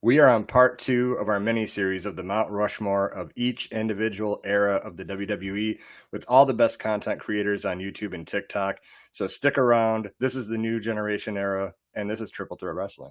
We are on part 2 of our mini-series of the Mount Rushmore of each individual era of the WWE with all the best content creators on YouTube and TikTok. So stick around. This is the new generation era, and this is Triple Threat Wrestling.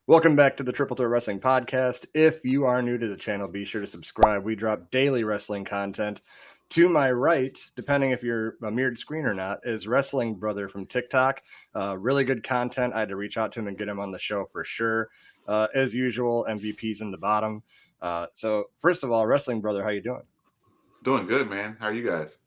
Welcome back to the Triple Threat Wrestling Podcast. If you are new to the channel, be sure to subscribe. We drop daily wrestling content. To my right, depending if you're a mirrored screen or not, is Wrestling Brother from TikTok. Really good content. I had to reach out to him and get him on the show for sure. As usual, MVP's in the bottom. So first of all, Wrestling Brother, how you doing? Doing good, man. How are you guys?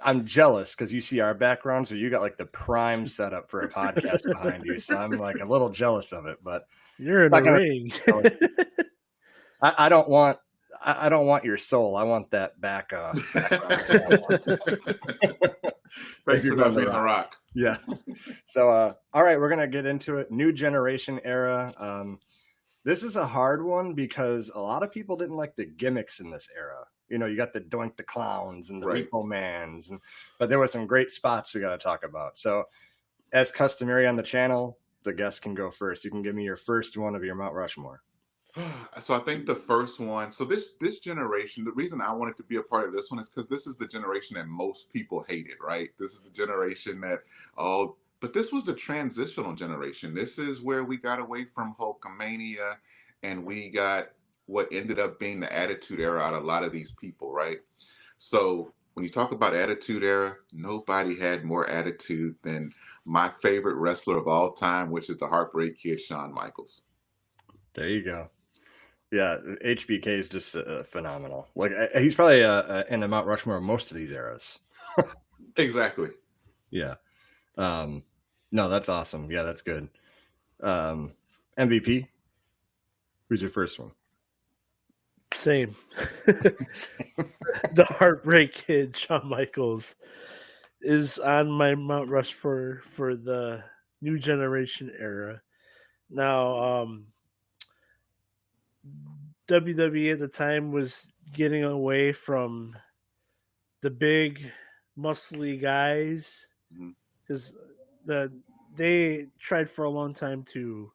I'm jealous because you see our background, so you got like the prime setup for a podcast behind you. So I'm like a little jealous of it, but you're in the ring. I don't want your soul. I want that back. Thanks for not being a rock. Yeah. So, all right, we're gonna get into it. New generation era. This is a hard one because a lot of people didn't like the gimmicks in this era. You know, you got the Doink the Clowns and the Repo Mans, but there were some great spots we got to talk about. So, as customary on the channel, the guests can go first. You can give me your first one of your Mount Rushmore. So I think the first one, so this generation, the reason I wanted to be a part of this one is because this is the generation that most people hated, right? This is the generation that, but this was the transitional generation. This is where we got away from Hulkamania and we got what ended up being the Attitude Era out of a lot of these people, right? So when you talk about Attitude Era, nobody had more attitude than my favorite wrestler of all time, which is the Heartbreak Kid, Shawn Michaels. There you go. Yeah, HBK is just phenomenal. Like he's probably in the Mount Rushmore of most of these eras. Exactly. Yeah. No, that's awesome. Yeah, that's good. MVP. Who's your first one? Same. The Heartbreak Kid, Shawn Michaels, is on my Mount Rushmore for the new generation era. Now, WWE at the time was getting away from the big, muscly guys because they tried for a long time to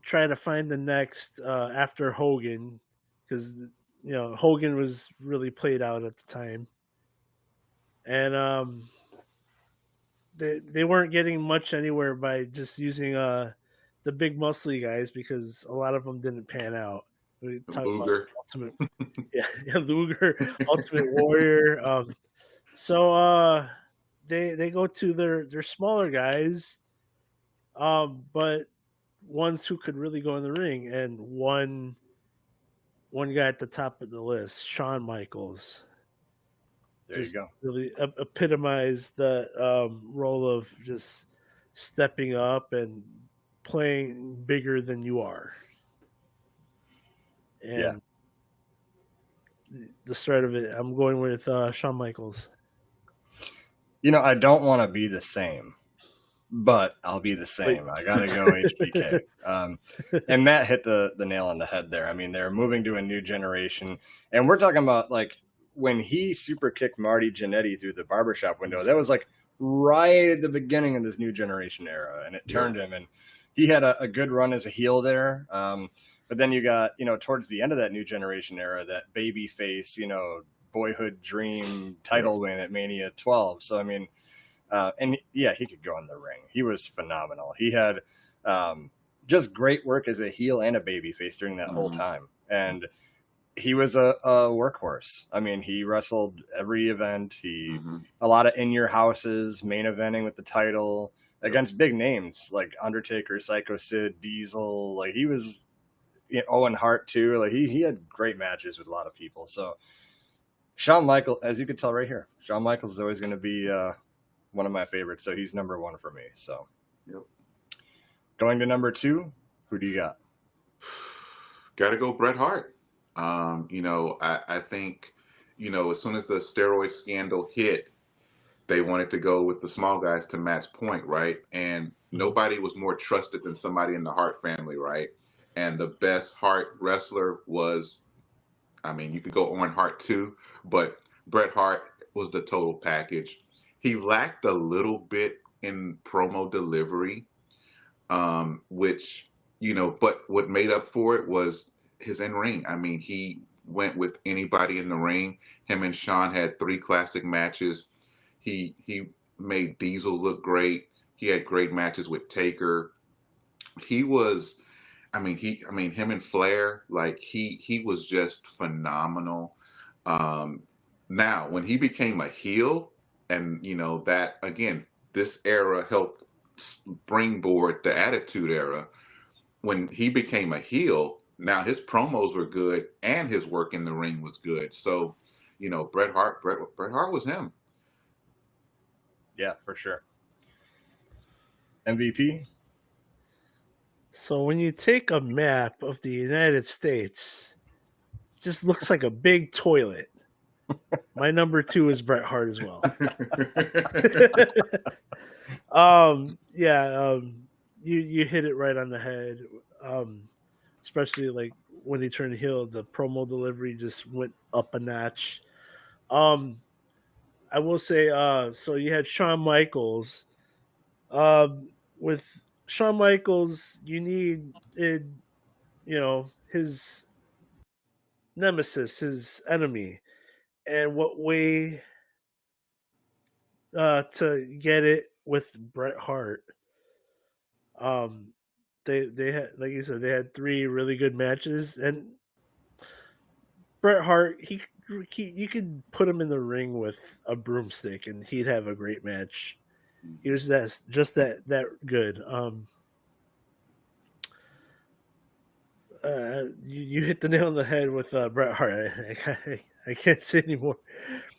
try to find the next after Hogan, because Hogan was really played out at the time, and they weren't getting much anywhere by just using the big muscly guys because a lot of them didn't pan out. We talked Luger. about Ultimate, Luger, Ultimate Warrior. So they go to their smaller guys, but ones who could really go in the ring, and one guy at the top of the list, Shawn Michaels. There you go. Really epitomized the role of just stepping up and playing bigger than you are. And the start of it, I'm going with Shawn Michaels. You know, I don't want to be the same, but I'll be the same. I got to go HBK. And Matt hit the nail on the head there. I mean, they're moving to a new generation. And we're talking about, like, when he super kicked Marty Jannetty through the barbershop window, that was, like, right at the beginning of this new generation era. And it turned him. And he had a good run as a heel there. But then you got, towards the end of that new generation era, that baby face, boyhood dream title win at Mania 12. So, I mean, he could go in the ring. He was phenomenal. He had just great work as a heel and a baby face during that whole time. And he was a workhorse. I mean, he wrestled every event. A lot of in your houses, main eventing with the title against big names like Undertaker, Psycho Sid, Diesel. Like he was, Owen Hart too. Like he had great matches with a lot of people. So Shawn Michaels, as you can tell right here, Shawn Michaels is always going to be one of my favorites. So he's number one for me. So going to number 2, who do you got? Got to go Bret Hart. I think, as soon as the steroid scandal hit, they wanted to go with the small guys to Matt's point, right? And nobody was more trusted than somebody in the Hart family, right? and the best Hart wrestler was, I mean, you could go Owen Hart too, but Bret Hart was the total package. He lacked a little bit in promo delivery, which, but what made up for it was his in ring. I mean, he went with anybody in the ring. Him and Shawn had 3 classic matches. He made Diesel look great. He had great matches with Taker. He was, him and Flair, like he was just phenomenal. Now, when he became a heel, and that again, this era helped springboard the Attitude Era. When he became a heel, now his promos were good and his work in the ring was good. So, Bret Hart was him. Yeah, for sure. MVP? So when you take a map of the United States, it just looks like a big toilet. My number 2 is Bret Hart as well. You hit it right on the head. Especially like when he turned heel, the promo delivery just went up a notch. I will say, so you had Shawn Michaels. With Shawn Michaels, you need his nemesis, his enemy, and what way to get it with Bret Hart. They had, like you said, they had 3 really good matches, and Bret Hart, he you could put him in the ring with a broomstick, and he'd have a great match. He was that good. You hit the nail on the head with Bret Hart. I can't say anymore.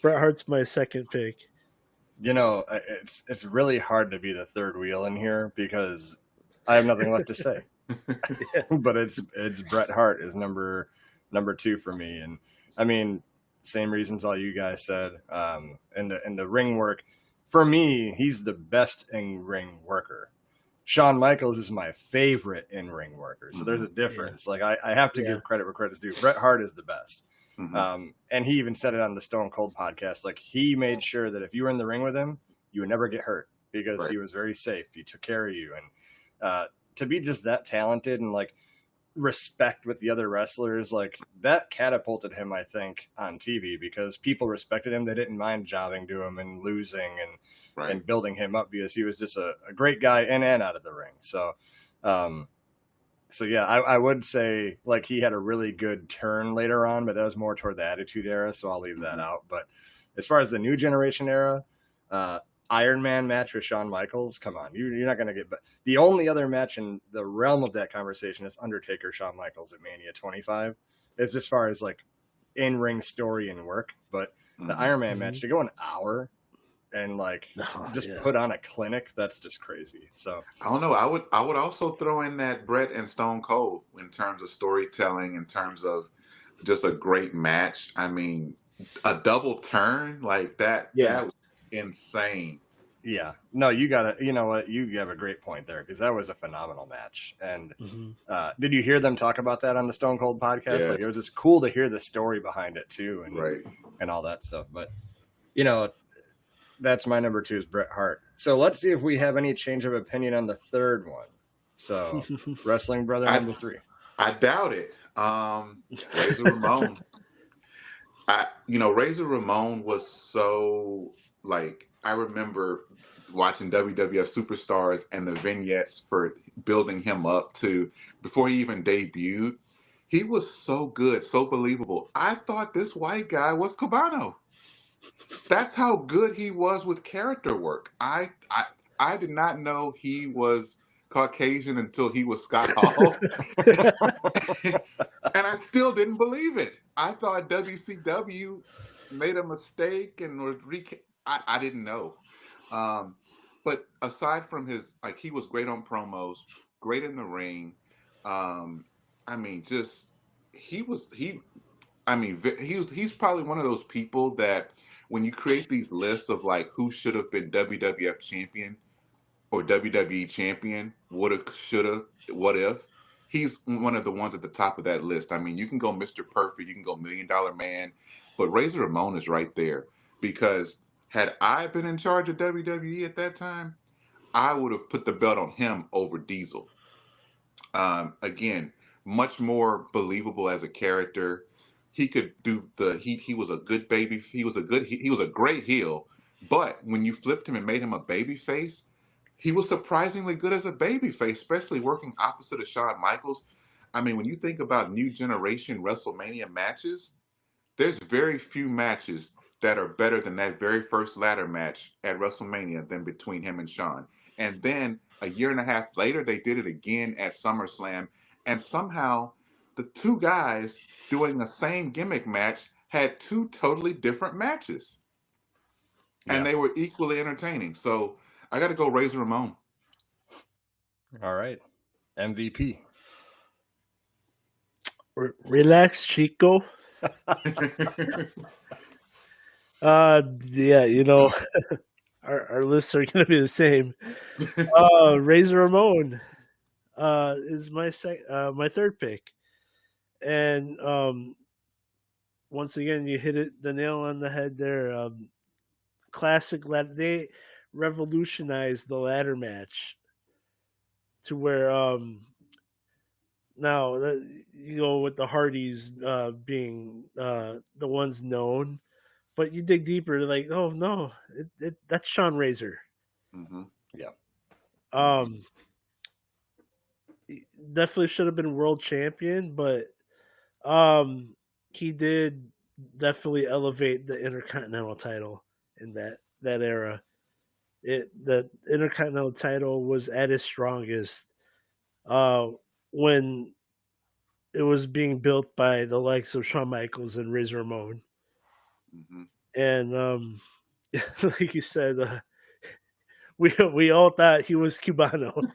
Bret Hart's my second pick. It's really hard to be the third wheel in here because I have nothing left to say. Yeah. But it's Bret Hart is number 2 for me, and I mean, same reasons all you guys said. And the ring work, for me, he's the best in ring worker. Shawn Michaels is my favorite in ring worker, so there's a difference. Yeah. Like I have to give credit where credit's due. Bret Hart is the best. And he even said it on the Stone Cold podcast. Like, he made sure that if you were in the ring with him, you would never get hurt because he was very safe. He took care of you. And to be just that talented and like respect with the other wrestlers, like that catapulted him, I think, on TV because people respected him. They didn't mind jobbing to him and losing and building him up because he was just a great guy in and out of the ring. So, yeah, I would say like he had a really good turn later on, but that was more toward the Attitude Era, so I'll leave that out. But as far as the New Generation Era, Iron Man match with Shawn Michaels, come on, you're not going to get. But the only other match in the realm of that conversation is Undertaker Shawn Michaels at Mania 25. It's as far as like in-ring story and work, but the Iron Man match to go an hour and like put on a clinic, that's just crazy. So I don't know. I would also throw in that Bret and Stone Cold in terms of storytelling, in terms of just a great match. I mean, a double turn like that, that was insane. Yeah. No, you know what? You have a great point there because that was a phenomenal match. And did you hear them talk about that on the Stone Cold podcast? Yes. Like, it was just cool to hear the story behind it too, and all that stuff. But that's my number 2 is Bret Hart. So let's see if we have any change of opinion on the third one. So Wrestling Brother number 3. I doubt it. Razor Ramon. Razor Ramon was so like, I remember watching WWF Superstars and the vignettes for building him up to before he even debuted. He was so good, so believable. I thought this white guy was Cabano. That's how good he was with character work. I did not know he was Caucasian until he was Scott Hall. And I still didn't believe it. I thought WCW made a mistake and was I didn't know. But aside from his, like, he was great on promos, great in the ring. He's probably one of those people that when you create these lists of like who should have been WWF champion or WWE champion, woulda, shoulda, what if, he's one of the ones at the top of that list. I mean, you can go Mr. Perfect, you can go $1 Million Man, but Razor Ramon is right there, because had I been in charge of WWE at that time, I would have put the belt on him over Diesel. Again, much more believable as a character. He could do he was a good baby. He was a great heel. But when you flipped him and made him a baby face, he was surprisingly good as a baby face, especially working opposite of Shawn Michaels. I mean, when you think about new generation WrestleMania matches, there's very few matches that are better than that very first ladder match at WrestleMania than between him and Shawn. And then a year and a half later, they did it again at SummerSlam. And somehow the two guys doing the same gimmick match had two totally different matches. And they were equally entertaining. So I got to go Razor Ramon. All right. MVP. Relax, Chico. Yeah, you know, our lists are going to be the same. Razor Ramon is my my third pick, and once again, you hit the nail on the head there. Classic ladder. They revolutionized the ladder match to where now you go with the Hardys being the ones known. But you dig deeper, like, oh no, that's Sean Razor. Mm-hmm. Yeah. Definitely should have been world champion, but he did definitely elevate the Intercontinental title in that era. The Intercontinental title was at its strongest when it was being built by the likes of Shawn Michaels and Razor Ramon. Mm-hmm. And like you said, we all thought he was Cubano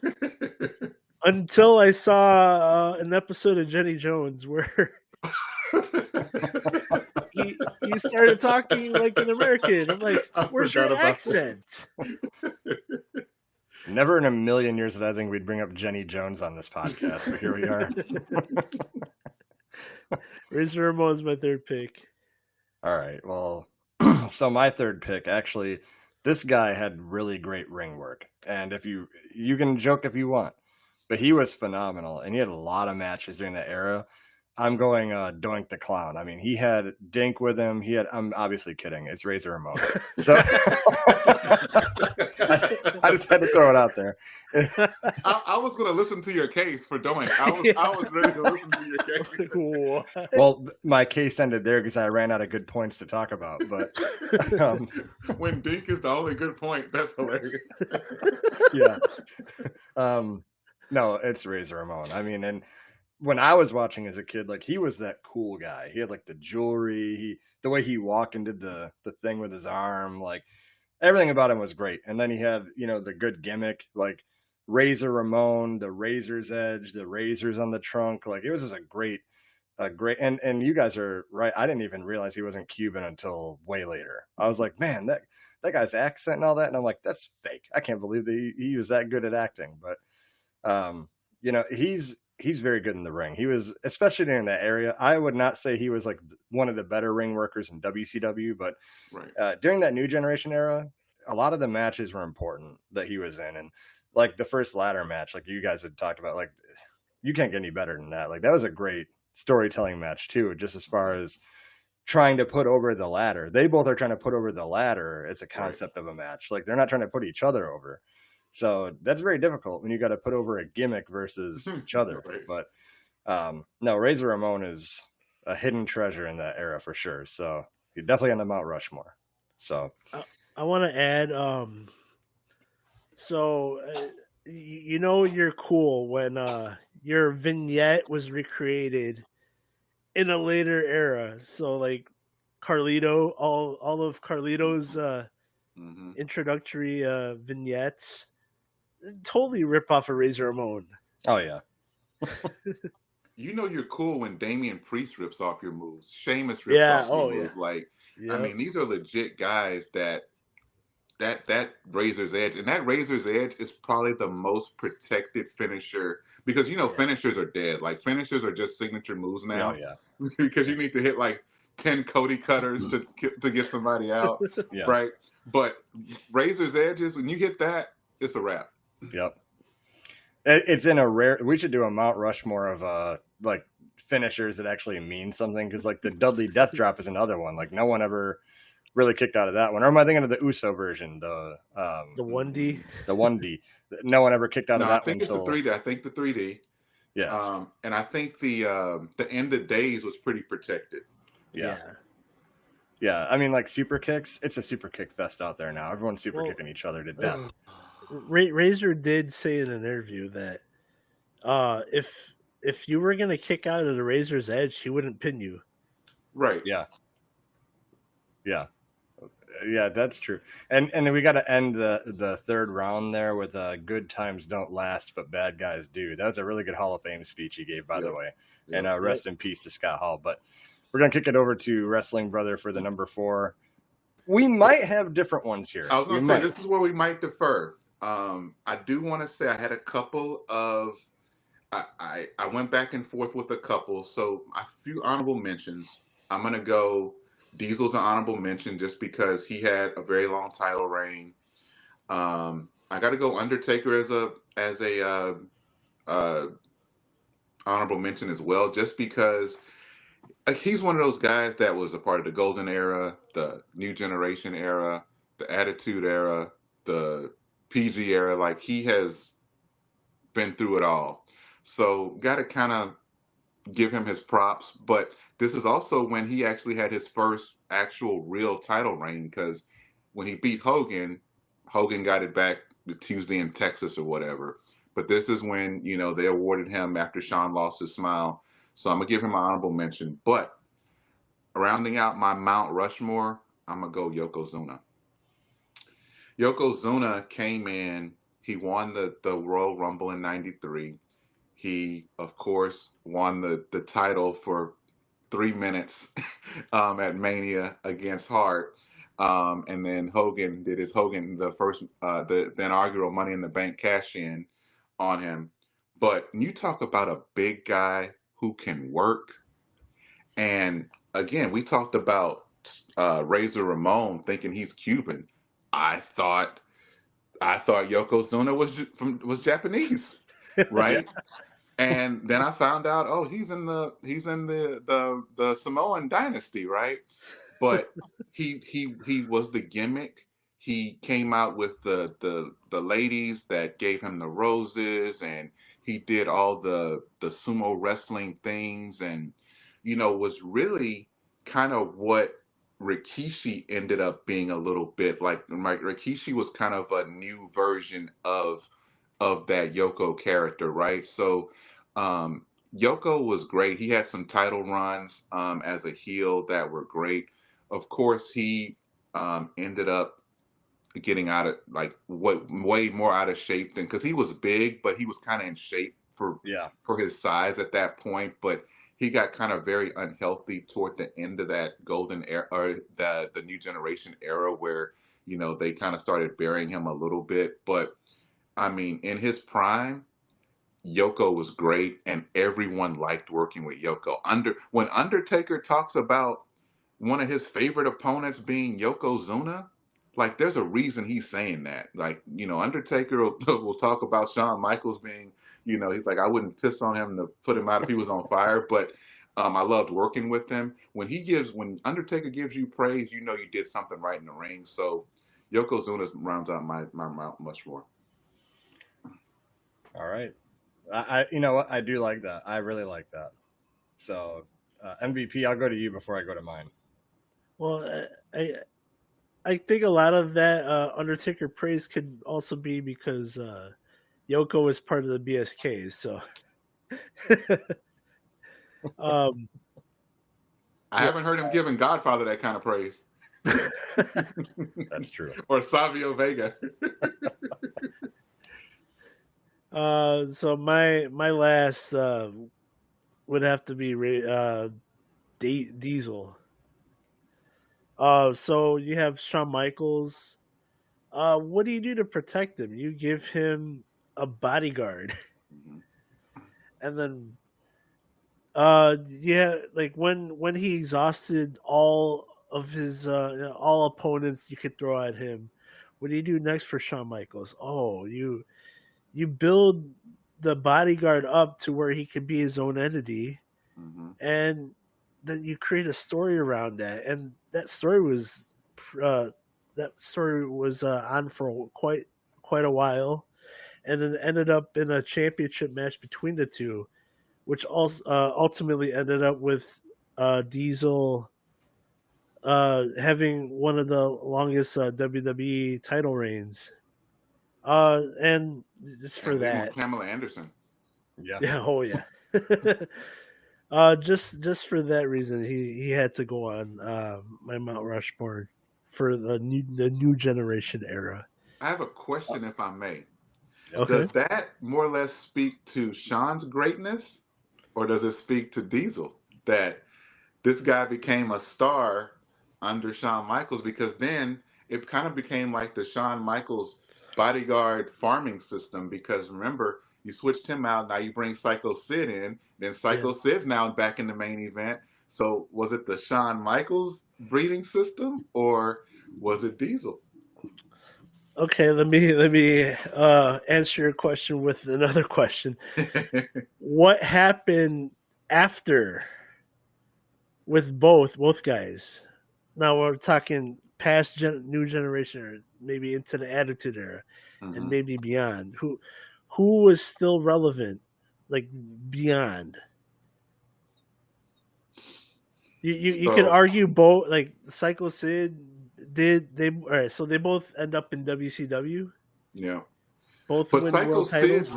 until I saw an episode of Jenny Jones where he started talking like an American. I'm like, where's your accent? Never in a million years did I think we'd bring up Jenny Jones on this podcast, but here we are. Razor Ramon's my third pick. All right. Well, so my third pick, actually, this guy had really great ring work. And if you can joke if you want, but he was phenomenal. And he had a lot of matches during that era. I'm going Doink the Clown. I mean, he had Dink with him. I'm obviously kidding. It's Razor Ramon. So I just had to throw it out there. I was going to listen to your case for Doink. I was ready to listen to your case. Well, my case ended there because I ran out of good points to talk about. But when Dink is the only good point, that's hilarious. Yeah. No, it's Razor Ramon. I mean, and when I was watching as a kid, like, he was that cool guy. He had like the jewelry, the way he walked and did the thing with his arm, like everything about him was great. And then he had, the good gimmick, like Razor Ramon, the razor's edge, the razors on the trunk. Like, it was just a great, and you guys are right. I didn't even realize he wasn't Cuban until way later. I was like, man, that guy's accent and all that. And I'm like, that's fake. I can't believe that he was that good at acting. But, he's very good in the ring. He was, especially during that area. I would not say he was like one of the better ring workers in WCW, but during that New Generation era, a lot of the matches were important that he was in. And like the first ladder match, like you guys had talked about, like, you can't get any better than that. Like, that was a great storytelling match too, just as far as trying to put over the ladder. They both are trying to put over the ladder as a concept of a match. Like, they're not trying to put each other over. So that's very difficult when you got to put over a gimmick versus each other. But no, Razor Ramon is a hidden treasure in that era for sure. So he's definitely on the Mount Rushmore. So I want to add, you're cool when your vignette was recreated in a later era. So like Carlito, all of Carlito's introductory vignettes totally rip off of Razor Ramon. Oh yeah. You're cool when Damian Priest rips off your moves. Sheamus rips off your moves. Like, I mean, these are legit guys that that Razor's Edge, and that Razor's Edge is probably the most protected finisher because finishers are dead. Like finishers are just signature moves now. Oh, yeah. Because you need to hit like 10 Cody cutters to get somebody out, Yeah. right? But Razor's Edges, when you hit that, it's a wrap. Yep. It's in a rare. We should do a Mount Rushmore of like finishers that actually mean something, because like the Dudley Death Drop is another one. Like no one ever really kicked out of that one. Or am I thinking of the Uso version? The 1D. The 1D. No one ever kicked out of that one. I think it's the 3D. I think the 3D. Yeah. And I think the End of Days was pretty protected. Yeah. Yeah. I mean, like super kicks. It's a super kick fest out there now. Everyone's super kicking each other to death. Razor did say in an interview that if you were gonna kick out of the Razor's Edge, he wouldn't pin you. Right. Yeah. Yeah. Yeah, that's true. And then we got to end the third round there with good times don't last, but bad guys do. That was a really good Hall of Fame speech he gave, by the way. And rest in peace to Scott Hall. But we're going to kick it over to Wrestling Brother for the number 4. We might have different ones here. I was going to say, this is where we might defer. I do want to say I had a couple of, I went back and forth with a couple. So a few honorable mentions. I'm going to go Diesel's an honorable mention just because he had a very long title reign. I got to go Undertaker as a honorable mention as well, just because he's one of those guys that was a part of the Golden Era, the New Generation era, the Attitude Era, the PG era. Like he has been through it all, so got to kind of give him his props. But this is also when he actually had his first actual real title reign, because when he beat Hogan got it back the Tuesday in Texas or whatever. But this is when, they awarded him after Shawn lost his smile. So I'm going to give him an honorable mention. But rounding out my Mount Rushmore, I'm going to go Yokozuna. Yokozuna came in, he won the Royal Rumble in 93. He, of course, won the title for 3 minutes at Mania against Hart. And then Hogan did the inaugural Money in the Bank cash in on him. But you talk about a big guy who can work. And again, we talked about Razor Ramon thinking he's Cuban. I thought Yokozuna was Japanese, right? And then I found out, he's in the Samoan dynasty, right? But he was the gimmick. He came out with the ladies that gave him the roses, and he did all the sumo wrestling things, and was really kind of what Rikishi ended up being a little bit like. Rikishi was kind of a new version of that Yoko character, right? So Yoko was great. He had some title runs as a heel that were great. Of course, he ended up getting out of way more out of shape than, because he was big, but he was kind of in shape for his size at that point. But he got kind of very unhealthy toward the end of that golden era, or the New Generation era, where they kind of started burying him a little bit. But I mean, in his prime, Yoko was great, and everyone liked working with Yoko. When Undertaker talks about one of his favorite opponents being Yokozuna, like there's a reason he's saying that. Like, Undertaker will talk about Shawn Michaels being, he's like, I wouldn't piss on him to put him out if he was on fire, but I loved working with him. When Undertaker gives you praise, you did something right in the ring. So Yokozuna rounds out my Mount Rushmore. All right. I you know what? I do like that. I really like that. So MVP, I'll go to you before I go to mine. Well, I think a lot of that Undertaker praise could also be because Yoko was part of the BSKs. So I haven't heard him giving Godfather that kind of praise. That's true. Or Savio Vega. So my last would have to be Diesel. So you have Shawn Michaels. What do you do to protect him? You give him a bodyguard, Mhm. and then yeah, like when he exhausted all of his all opponents you could throw at him. What do you do next for Shawn Michaels? Oh, you build the bodyguard up to where he can be his own entity, Mhm. and then you create a story around that, and uh, that story was on for quite a while, and then ended up in a championship match between the two, which also ultimately ended up with Diesel having one of the longest WWE title reigns. And just for And leaving with that, Pamela Anderson. Yeah. yeah, oh yeah. Just for that reason, he had to go on my Mount Rushmore for the new generation era. I have a question, if I may. Okay. Does that more or less speak to Shawn's greatness, or does it speak to Diesel that this guy became a star under Shawn Michaels? Because then it kind of became like the Shawn Michaels bodyguard farming system. Because remember, you switched him out, now you bring Psycho Sid in, then Yeah. Psycho Sid's now back in the main event. So was it the Shawn Michaels breeding system, or was it Diesel? Okay. Let me answer your question with another question. What happened after with both guys? Now we're talking new generation, or maybe into the Attitude Era, and Mhm. maybe beyond. Who was still relevant, like beyond? You could So argue both. Like Psycho Sid did they? All right, so they both end up in WCW. yeah. Both But win world titles.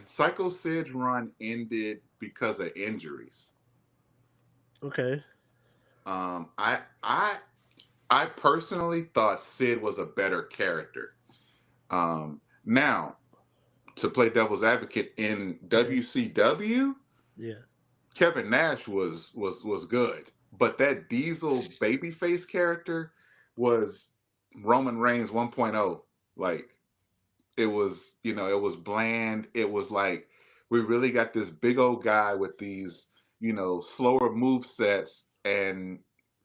Psycho Sid's run ended because of injuries. Okay. Um, I I I personally thought Sid was a better character. Now, to play devil's advocate in Yeah. WCW, Yeah. Kevin Nash was good, but that Diesel babyface character was Roman Reigns 1.0. Like it was, it was bland. It was like we really got this big old guy with these, slower move sets, and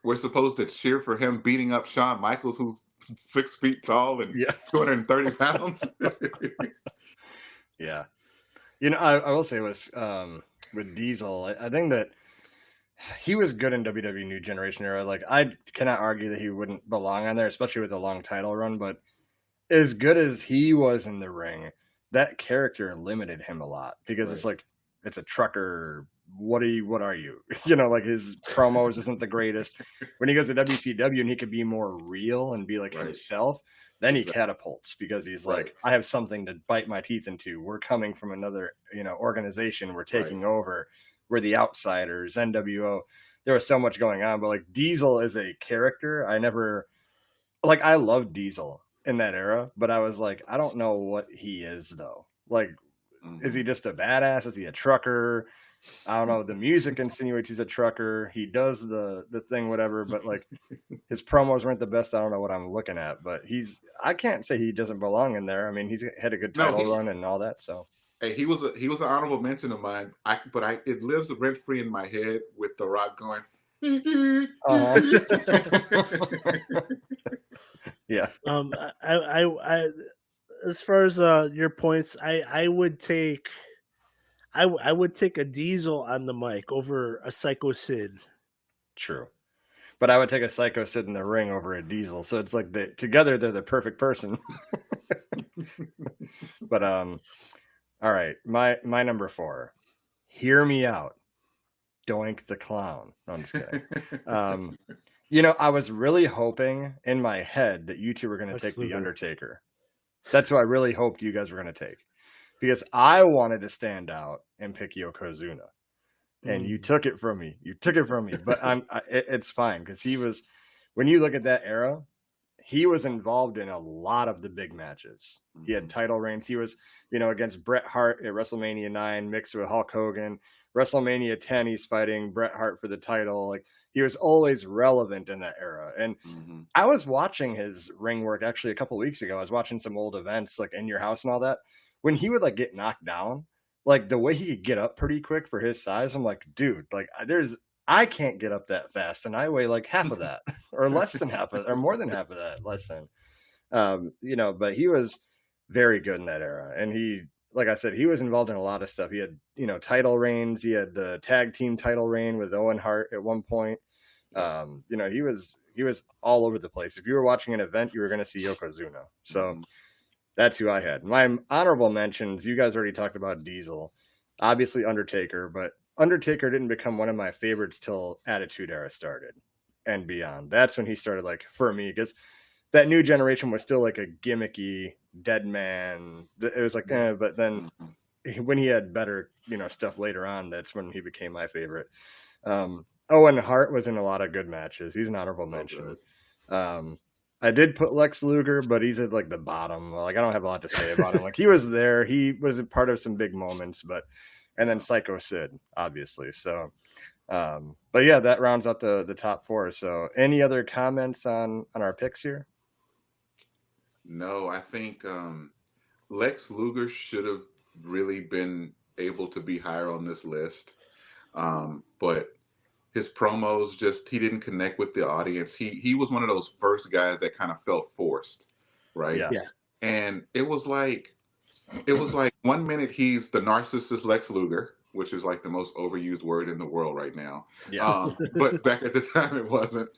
we're supposed to cheer for him beating up Shawn Michaels, who's 6 feet tall and Yeah. 230 pounds. Yeah. I will say with Diesel, I think that he was good in WWE New Generation Era. Like, I cannot argue that he wouldn't belong on there, especially with a long title run. But as good as he was in the ring, that character limited him a lot because it's Right. like, it's a trucker. What are you? Like his promos isn't the greatest. When he goes to WCW and he could be more real and be like Right. himself, then he Exactly. catapults because he's Right. like, I have something to bite my teeth into. We're coming from another, organization. We're taking over. We're the outsiders, NWO. There was so much going on, but like Diesel is a character. I love Diesel in that era, but I was like, I don't know what he is though. Like, is he just a badass? Is he a trucker? I don't know. The music insinuates he's a trucker. He does the thing, whatever, but like his promos weren't the best. I don't know what I'm looking at, but I can't say he doesn't belong in there. I mean, he's had a good No, title run and all that. So hey, he was an honorable mention of mine. It lives rent free in my head with The Rock going. uh-huh. Yeah. I as far as your points, I would take I would take a Diesel on the mic over a Psycho Sid. True. But I would take a Psycho Sid in the ring over a Diesel. So it's like together they're the perfect person. But all right. My number 4. Hear me out. Doink the Clown. No, I'm just kidding. I was really hoping in my head that you two were going to take The Undertaker. That's what I really hoped you guys were going to take. Because I wanted to stand out and pick Yokozuna. And you took it from me. But it's fine because he was, when you look at that era, he was involved in a lot of the big matches. He had title reigns. He was, against Bret Hart at WrestleMania 9 mixed with Hulk Hogan. WrestleMania 10, he's fighting Bret Hart for the title. Like, he was always relevant in that era. And I was watching his ring work actually a couple of weeks ago. I was watching some old events like In Your House and all that. When he would like get knocked down, like the way he could get up pretty quick for his size, I'm like, dude, like I can't get up that fast, and I weigh like half of that, or less than half of, or more than half of that, less than. But he was very good in that era, and he, like I said, he was involved in a lot of stuff. He had, title reigns. He had the tag team title reign with Owen Hart at one point. He was all over the place. If you were watching an event, you were going to see Yokozuna. So that's who I had. My honorable mentions, you guys already talked about Diesel, obviously Undertaker, but Undertaker didn't become one of my favorites till Attitude Era started and beyond. That's when he started, like, for me, because that new generation was still like a gimmicky dead man. It was like, but then when he had better, stuff later on, that's when he became my favorite. Owen Hart was in a lot of good matches. He's an honorable mention. I did put Lex Luger, but he's at like the bottom. Like, I don't have a lot to say about him. Like, he was there. He was a part of some big moments, and then Psycho Sid, obviously. So, but yeah, that rounds out the top four. So any other comments on our picks here? No, I think Lex Luger should have really been able to be higher on this list. But his promos, he didn't connect with the audience. He was one of those first guys that kind of felt forced, right? Yeah. And it was like 1 minute he's the narcissist Lex Luger, which is like the most overused word in the world right now. Yeah. But back at the time it wasn't.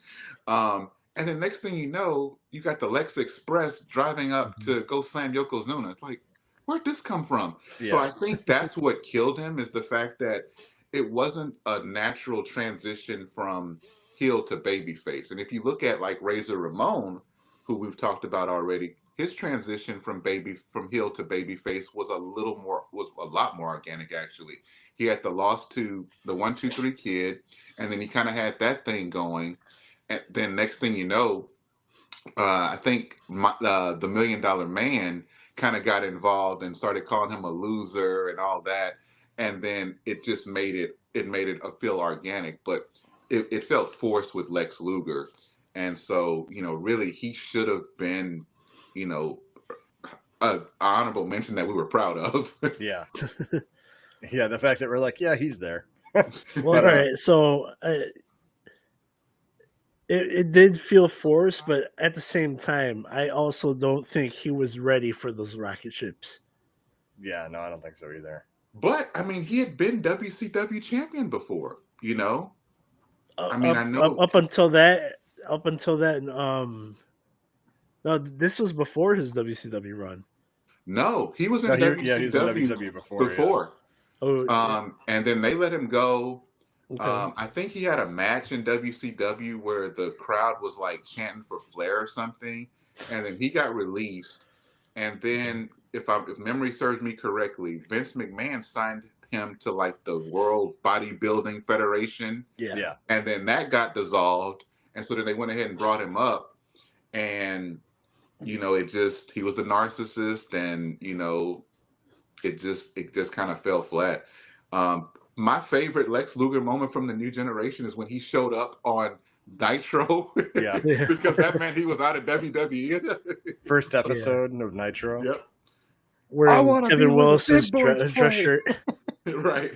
And then next thing you know, you got the Lex Express driving up to go slam Yokozuna. It's like, where'd this come from? Yeah. So I think that's what killed him, is the fact that it wasn't a natural transition from heel to babyface. And if you look at like Razor Ramon, who we've talked about already, his transition from heel to babyface was a lot more organic, actually. He had the loss to the 1, 2, 3 Kid, and then he kind of had that thing going. And then next thing you know, I think the $1 Million Man kind of got involved and started calling him a loser and all that. And then it just made it feel organic, but it felt forced with Lex Luger. And so, really he should have been, an honorable mention that we were proud of. Yeah. Yeah. The fact that we're like, yeah, he's there. Well, all right. So it did feel forced, but at the same time, I also don't think he was ready for those rocket ships. Yeah, no, I don't think so either. But I mean, he had been WCW champion before, I know up until that. No, this was before his WCW run. No, he was in WCW, he was in WCW before. Yeah. Oh, and then they let him go. Okay. I think he had a match in WCW where the crowd was like chanting for Flair or something, and then he got released. And then, if memory serves me correctly, Vince McMahon signed him to like the World Bodybuilding Federation. Yeah. And then that got dissolved, and so then they went ahead and brought him up, and he was the narcissist, and it just kind of fell flat. My favorite Lex Luger moment from the new generation is when he showed up on Nitro. Yeah. Because that meant he was out of WWE. First episode of Nitro. Yep. Wearing Kevin Willis's dress shirt. Right.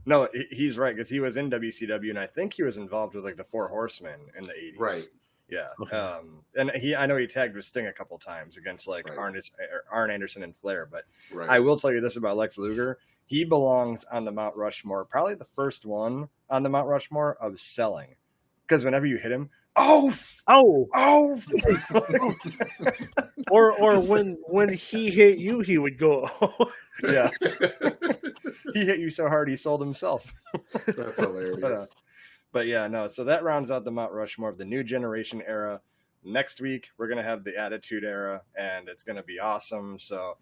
No, he's right, because he was in WCW, and I think he was involved with like the Four Horsemen in the 80s. Right. Yeah. Okay. And I know he tagged with Sting a couple times against like Arn Anderson and Flair, but Right. I will tell you this about Lex Luger. He belongs on the Mount Rushmore, probably the first one on the Mount Rushmore of selling. Because whenever you hit him, or when he hit you, he would go, oh. Yeah. He hit you so hard he sold himself. That's hilarious. But yeah, no. So that rounds out the Mount Rushmore of the new generation era. Next week, we're going to have the Attitude Era, and it's going to be awesome. So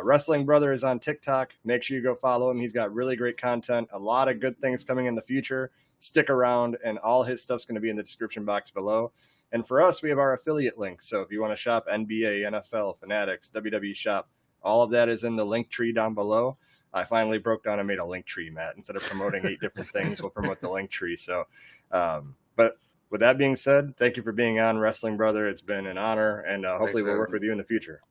Wrestling Brotha is on TikTok. Make sure you go follow him. He's got really great content, a lot of good things coming in the future. Stick around, and all his stuff's going to be in the description box below. And for us, we have our affiliate links. So if you want to shop NBA, NFL, Fanatics, WWE shop, all of that is in the link tree down below. I finally broke down and made a link tree, Matt. Instead of promoting 8 different things, we'll promote the link tree. So, but with that being said, thank you for being on Wrestling Brother. It's been an honor, and hopefully we'll work with you in the future.